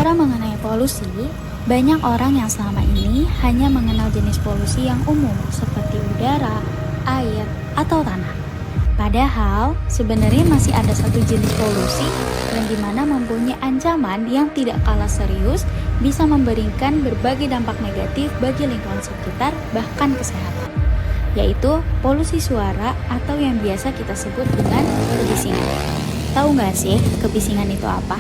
Berbicara mengenai polusi, banyak orang yang selama ini hanya mengenal jenis polusi yang umum seperti udara, air, atau tanah. Padahal, sebenarnya masih ada satu jenis polusi yang dimana mempunyai ancaman yang tidak kalah serius bisa memberikan berbagai dampak negatif bagi lingkungan sekitar bahkan kesehatan, yaitu polusi suara atau yang biasa kita sebut dengan kebisingan. Tahu nggak sih kebisingan itu apa?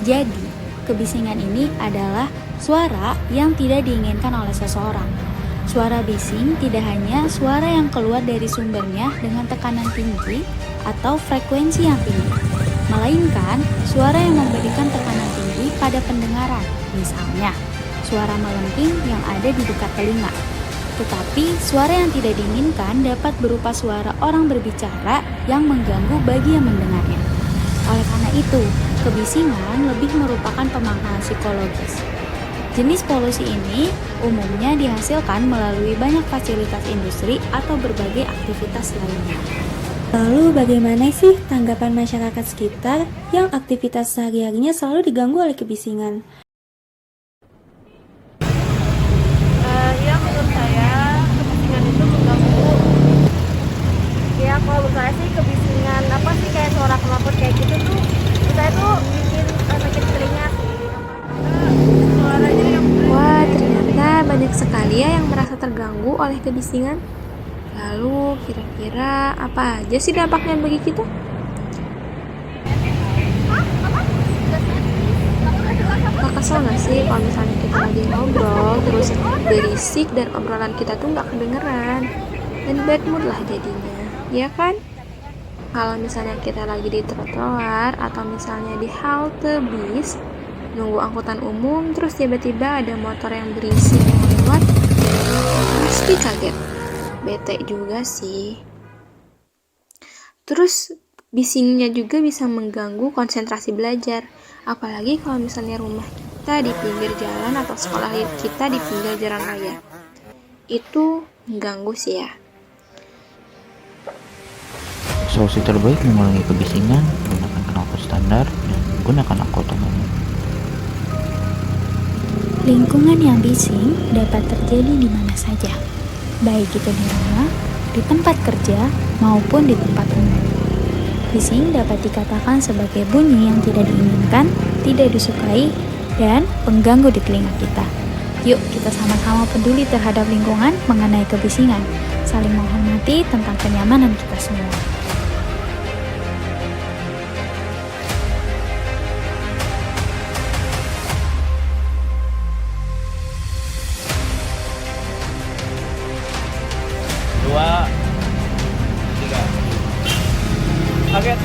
Jadi, kebisingan ini adalah suara yang tidak diinginkan oleh seseorang. Suara bising tidak hanya suara yang keluar dari sumbernya dengan tekanan tinggi atau frekuensi yang tinggi, melainkan suara yang memberikan tekanan tinggi pada pendengaran, misalnya suara melengking yang ada di dekat telinga. Tetapi suara yang tidak diinginkan dapat berupa suara orang berbicara yang mengganggu bagi yang mendengarnya. Oleh karena itu, kebisingan lebih merupakan pemakaman psikologis. Jenis polusi ini umumnya dihasilkan melalui banyak fasilitas industri atau berbagai aktivitas lainnya. Lalu bagaimana sih tanggapan masyarakat sekitar yang aktivitas sehari-harinya selalu diganggu oleh kebisingan? Ya menurut saya kebisingan itu mengganggu. Ya kalau menurut saya sih kebisingan apa sih kayak suara knalpot kayak gitu tuh saya tuh bikin sakit telinga sih. Suaranya yang Wah, ternyata banyak sekali ya yang merasa terganggu oleh kebisingan. Lalu, kira-kira apa aja sih dampaknya bagi kita? Gak kesel gak sih kalau misalnya kita lagi ngobrol, terus berisik dan obrolan kita tuh gak kedengeran? Dan bad mood lah jadinya, ya kan? Kalau misalnya kita lagi di trotoar atau misalnya di halte bis, nunggu angkutan umum, terus tiba-tiba ada motor yang berisik yang lewat, pasti kaget. Bete juga sih. Terus bisingnya juga bisa mengganggu konsentrasi belajar, apalagi kalau misalnya rumah kita di pinggir jalan atau sekolah kita di pinggir jalan raya. Itu mengganggu sih ya. Solusi terbaik mengurangi kebisingan, gunakan knalpot standar, dan gunakan angkutan umum. Lingkungan yang bising dapat terjadi di mana saja, baik itu di rumah, di tempat kerja, maupun di tempat umum. Bising dapat dikatakan sebagai bunyi yang tidak diinginkan, tidak disukai, dan pengganggu di telinga kita. Yuk kita sama-sama peduli terhadap lingkungan mengenai kebisingan, saling menghormati tentang kenyamanan kita semua. Dua, tiga. Kaget.